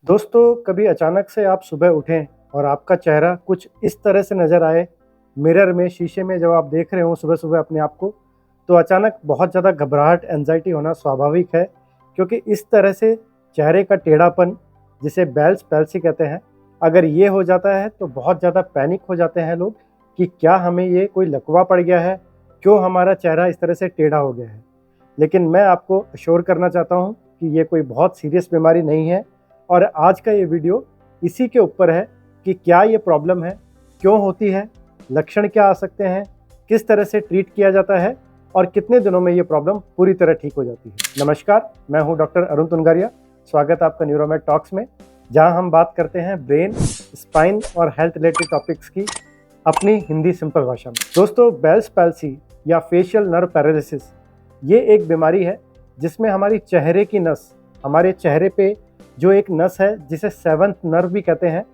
दोस्तों, कभी अचानक से आप सुबह उठें और आपका चेहरा कुछ इस तरह से नज़र आए, मिरर में, शीशे में जब आप देख रहे हो सुबह-सुबह अपने आप को, तो अचानक बहुत ज़्यादा घबराहट, एंग्ज़ायटी होना स्वाभाविक है, क्योंकि इस तरह से चेहरे का टेढ़ापन, जिसे बेल्स पैल्सी कहते हैं, अगर ये हो जाता है तो बहुत ज़्यादा पैनिक हो जाते हैं लोग कि क्या हमें ये कोई लकवा पड़ गया है? क्यों हमारा चेहरा इस तरह से टेढ़ा हो गया है? लेकिन मैं आपको अश्योर करना चाहता हूँ कि ये कोई बहुत सीरियस बीमारी नहीं है। और आज का ये वीडियो इसी के ऊपर है कि क्या ये प्रॉब्लम है, क्यों होती है, लक्षण क्या आ सकते हैं, किस तरह से ट्रीट किया जाता है और कितने दिनों में ये प्रॉब्लम पूरी तरह ठीक हो जाती है। नमस्कार, मैं हूं डॉक्टर अरुण तुंगारिया। स्वागत है आपका न्यूरोमेड टॉक्स में, जहां हम बात करते हैं ब्रेन, स्पाइन और हेल्थ रिलेटेड टॉपिक्स की अपनी हिंदी सिंपल भाषा में। दोस्तों, बेल्स पैल्सी या फेशियल नर्व पैरालिसिस ये एक बीमारी है जिसमें हमारी चेहरे की नस, हमारे चेहरे पे जो एक नस है जिसे सेवंथ नर्व भी कहते हैं,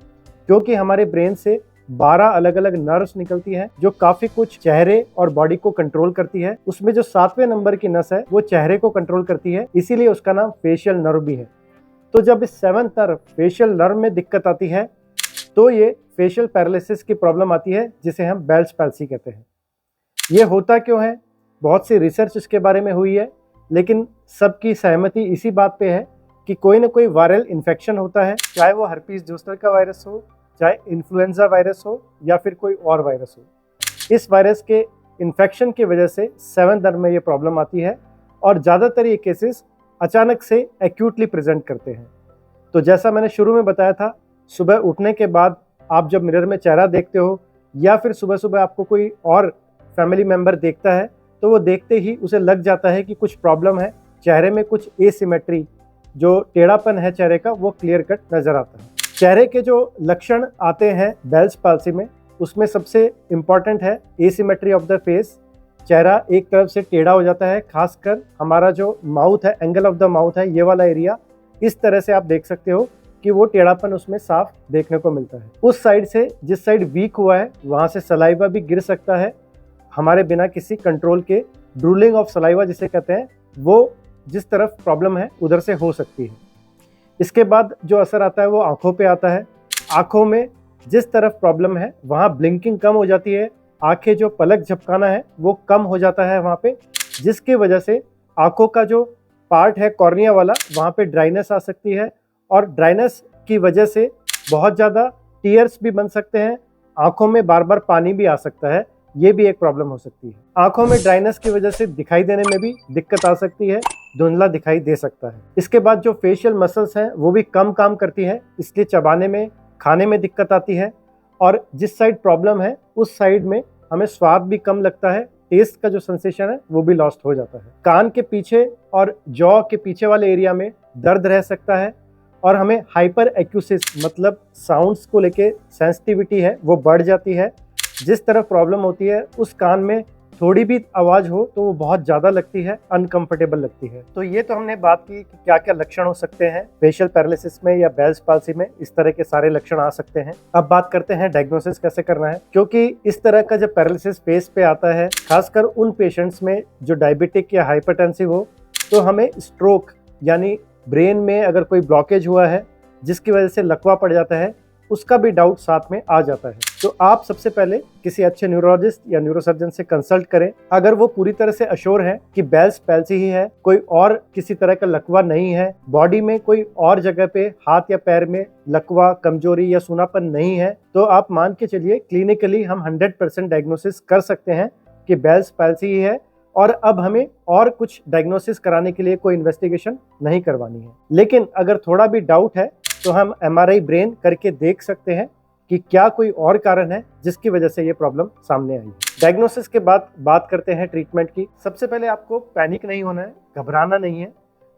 क्योंकि हमारे ब्रेन से 12 अलग अलग नर्व्स निकलती हैं जो काफ़ी कुछ चेहरे और बॉडी को कंट्रोल करती है। उसमें जो 7वें नंबर की नस है वो चेहरे को कंट्रोल करती है, इसीलिए उसका नाम फेशियल नर्व भी है। तो जब इस सेवंथ नर्व, फेशियल नर्व में दिक्कत आती है तो ये फेशियल पैरालिसिस की प्रॉब्लम आती है, जिसे हम बेल्स पैल्सी कहते हैं। ये होता क्यों है? बहुत सी रिसर्च इसके बारे में हुई है, लेकिन सबकी सहमति इसी बात पे है कि कोई ना कोई वायरल इन्फेक्शन होता है, चाहे वो हर्पीस जोस्टर का वायरस हो, चाहे इन्फ्लुएंजा वायरस हो या फिर कोई और वायरस हो। इस वायरस के इन्फेक्शन की वजह से सेवंथ नर्व में ये प्रॉब्लम आती है और ज़्यादातर ये केसेस अचानक से एक्यूटली प्रेजेंट करते हैं। तो जैसा मैंने शुरू में बताया था, सुबह उठने के बाद आप जब मिरर में चेहरा देखते हो या फिर सुबह सुबह आपको कोई और फैमिली मेम्बर देखता है, तो वो देखते ही उसे लग जाता है कि कुछ प्रॉब्लम है, चेहरे में कुछ एसिमेट्री, जो टेढ़ापन है चेहरे का, वो क्लियर कट नज़र आता है। चेहरे के जो लक्षण आते हैं बेल्स पैल्सी में, उसमें सबसे इम्पॉर्टेंट है एसिमेट्री ऑफ द फेस। चेहरा एक तरफ से टेढ़ा हो जाता है, खासकर हमारा जो माउथ है, एंगल ऑफ द माउथ है, ये वाला एरिया इस तरह से आप देख सकते हो कि वो टेढ़ापन उसमें साफ देखने को मिलता है। उस साइड से, जिस साइड वीक हुआ है, वहाँ से सलाइवा भी गिर सकता है हमारे बिना किसी कंट्रोल के। ड्रूलिंग ऑफ सलाइवा जिसे कहते हैं, वो जिस तरफ प्रॉब्लम है उधर से हो सकती है। इसके बाद जो असर आता है वो आंखों पे आता है। आंखों में जिस तरफ प्रॉब्लम है वहाँ ब्लिंकिंग कम हो जाती है, आंखें जो पलक झपकाना है वो कम हो जाता है वहाँ पे, जिसकी वजह से आंखों का जो पार्ट है कॉर्निया वाला, वहाँ पे ड्राइनेस आ सकती है और ड्राइनेस की वजह से बहुत ज़्यादा टीयर्स भी बन सकते हैं, आंखों में बार बार पानी भी आ सकता है। ये भी एक प्रॉब्लम हो सकती है। आंखों में ड्राइनेस की वजह से दिखाई देने में भी दिक्कत आ सकती है, धुंधला दिखाई दे सकता है। इसके बाद जो फेशियल मसल्स हैं वो भी कम काम करती हैं, इसलिए चबाने में, खाने में दिक्कत आती है और जिस साइड प्रॉब्लम है उस साइड में हमें स्वाद भी कम लगता है, टेस्ट का जो सेंसेशन है वो भी लॉस्ट हो जाता है। कान के पीछे और जॉ के पीछे वाले एरिया में दर्द रह सकता है और हमें हाइपर एक्यूसिस, मतलब साउंड्स को लेके सेंसिटिविटी है वो बढ़ जाती है। जिस तरफ प्रॉब्लम होती है उस कान में थोड़ी भी आवाज़ हो तो वो बहुत ज़्यादा लगती है, अनकंफर्टेबल लगती है। तो ये तो हमने बात की कि क्या क्या लक्षण हो सकते हैं फेशियल पैरालिसिस में या बेल्स पैल्सी में, इस तरह के सारे लक्षण आ सकते हैं। अब बात करते हैं डायग्नोसिस कैसे करना है, क्योंकि इस तरह का जब पैरालिसिस फेस पे आता है, खासकर उन पेशेंट्स में जो डायबिटिक या हाइपरटेंसिव हो, तो हमें स्ट्रोक यानी ब्रेन में अगर कोई ब्लॉकेज हुआ है जिसकी वजह से लकवा पड़ जाता है, उसका भी डाउट साथ में आ जाता है। तो आप सबसे पहले किसी अच्छे न्यूरोलॉजिस्ट या न्यूरोसर्जन से कंसल्ट करें। अगर वो पूरी तरह से अश्योर है कि बेल्स पैल्सी ही है, कोई और किसी तरह का लकवा नहीं है, बॉडी में कोई और जगह पे हाथ या पैर में लकवा, कमजोरी या सूनापन नहीं है, तो आप मान के चलिए क्लिनिकली हम 100% डायग्नोसिस कर सकते हैं कि बेल्स पैल्सी ही है और अब हमें और कुछ डायग्नोसिस कराने के लिए कोई इन्वेस्टिगेशन नहीं करवानी है। लेकिन अगर थोड़ा भी डाउट है तो हम MRI ब्रेन करके देख सकते हैं कि क्या कोई और कारण है जिसकी वजह से ये प्रॉब्लम सामने आई है। डायग्नोसिस के बाद बात करते हैं ट्रीटमेंट की। सबसे पहले आपको पैनिक नहीं होना है, घबराना नहीं है।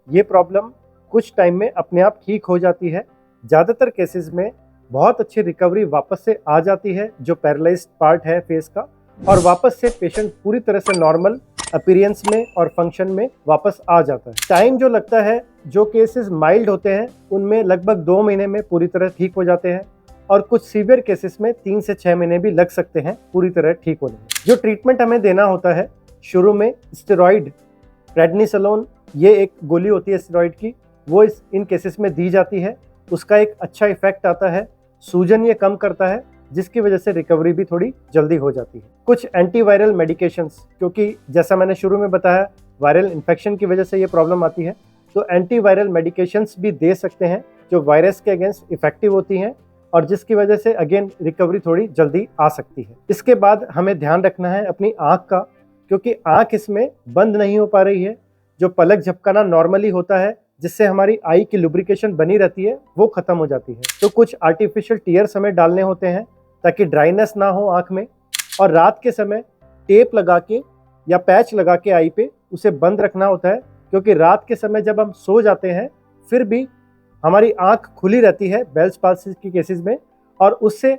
ये प्रॉब्लम कुछ टाइम में अपने आप ठीक हो जाती है। ज़्यादातर केसेस में बहुत अच्छी रिकवरी वापस से आ जाती है, जो पैरालाइज्ड पार्ट है फेस का, और वापस से पेशेंट पूरी तरह से नॉर्मल अपीयरेंस में और फंक्शन में वापस आ जाता है। टाइम जो लगता है, जो केसेस माइल्ड होते हैं उनमें लगभग 2 महीने में पूरी तरह ठीक हो जाते हैं और कुछ सीवियर केसेस में 3 से 6 महीने भी लग सकते हैं पूरी तरह ठीक होने में। जो ट्रीटमेंट हमें देना होता है, शुरू में स्टेरॉइड, प्रेडनिसोलोन, ये एक गोली होती है स्टेरॉइड की, वो इन केसेस में दी जाती है उसका एक अच्छा इफेक्ट आता है, सूजन ये कम करता है, जिसकी वजह से रिकवरी भी थोड़ी जल्दी हो जाती है। कुछ एंटीवायरल मेडिकेशंस, क्योंकि जैसा मैंने शुरू में बताया वायरल इन्फेक्शन की वजह से ये प्रॉब्लम आती है, तो एंटीवायरल मेडिकेशंस भी दे सकते हैं जो वायरस के अगेंस्ट इफेक्टिव होती हैं और जिसकी वजह से अगेन रिकवरी थोड़ी जल्दी आ सकती है। इसके बाद हमें ध्यान रखना है अपनी आँख का, क्योंकि आँख इसमें बंद नहीं हो पा रही है। जो पलक झपकाना नॉर्मली होता है जिससे हमारी आई की लुब्रिकेशन बनी रहती है, वो खत्म हो जाती है। तो कुछ आर्टिफिशियल टीयर्स हमें डालने होते हैं ताकि ड्राइनेस ना हो आँख में, और रात के समय टेप लगा के या पैच लगा के आई पे उसे बंद रखना होता है, क्योंकि रात के समय जब हम सो जाते हैं फिर भी हमारी आँख खुली रहती है बेल्स पाल्सी के केसेस में, और उससे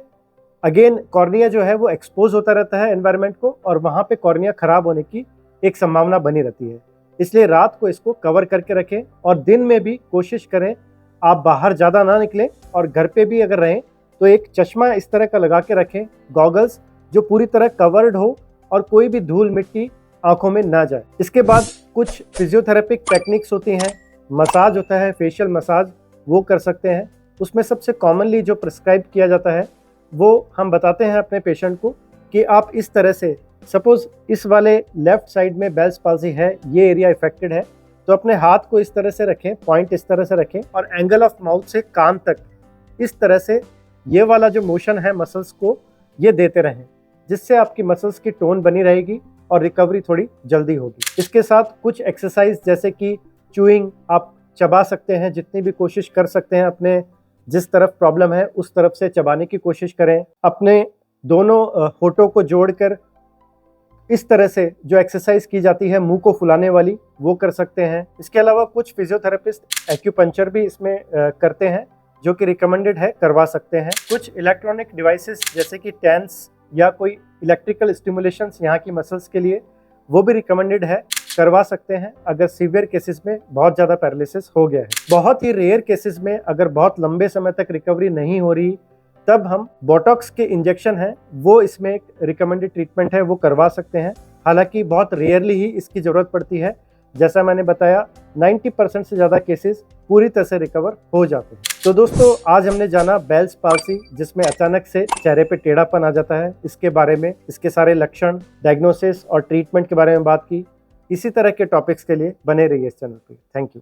अगेन कॉर्निया जो है वो एक्सपोज होता रहता है एनवायरनमेंट को, और वहाँ पे कॉर्निया खराब होने की एक संभावना बनी रहती है। इसलिए रात को इसको कवर करके रखें, और दिन में भी कोशिश करें आप बाहर ज़्यादा ना निकलें, और घर पे भी अगर रहें तो एक चश्मा इस तरह का लगा के रखें, गॉगल्स, जो पूरी तरह कवर्ड हो और कोई भी धूल मिट्टी आंखों में ना जाए। इसके बाद कुछ फिजियोथेरेपिक टेक्निक्स होती हैं, मसाज होता है, फेशियल मसाज, वो कर सकते हैं। उसमें सबसे कॉमनली जो प्रिस्क्राइब किया जाता है वो हम बताते हैं अपने पेशेंट को कि आप इस तरह से, सपोज इस वाले लेफ्ट साइड में बेल्स पाल्सी है, ये एरिया इफेक्टेड है, तो अपने हाथ को इस तरह से रखें, पॉइंट इस तरह से रखें, और एंगल ऑफ माउथ से कान तक इस तरह से ये वाला जो मोशन है मसल्स को ये देते रहें, जिससे आपकी मसल्स की टोन बनी रहेगी और रिकवरी थोड़ी जल्दी होगी। इसके साथ कुछ एक्सरसाइज जैसे कि च्यूइंग, आप चबा सकते हैं, जितनी भी कोशिश कर सकते हैं अपने जिस तरफ प्रॉब्लम है उस तरफ से चबाने की कोशिश करें। अपने दोनों होठों को जोड़कर इस तरह से जो एक्सरसाइज की जाती है मुंह को फुलाने वाली, वो कर सकते हैं। इसके अलावा कुछ फिजियोथेरेपिस्ट एक्यूपंक्चर भी इसमें करते हैं, जो कि रिकमेंडेड है, करवा सकते हैं। कुछ इलेक्ट्रॉनिक डिवाइसेस जैसे कि टेंस या कोई इलेक्ट्रिकल स्टिमुलेशंस यहाँ की मसल्स के लिए, वो भी रिकमेंडेड है, करवा सकते हैं अगर सीवियर केसेस में बहुत ज़्यादा पैरालिसिस हो गया है। बहुत ही रेयर केसेस में अगर बहुत लंबे समय तक रिकवरी नहीं हो रही, तब हम बोटॉक्स के इंजेक्शन हैं वो इसमें एक रिकमेंडेड ट्रीटमेंट है, वो करवा सकते हैं। हालांकि बहुत रेयरली ही इसकी ज़रूरत पड़ती है। जैसा मैंने बताया 90% से ज़्यादा केसेस पूरी तरह से रिकवर हो जाते हैं। तो दोस्तों, आज हमने जाना बेल्स पाल्सी, जिसमें अचानक से चेहरे पे टेढ़ापन आ जाता है, इसके बारे में, इसके सारे लक्षण, डायग्नोसिस और ट्रीटमेंट के बारे में बात की। इसी तरह के टॉपिक्स के लिए बने रहिए इस चैनल पे। Thank you.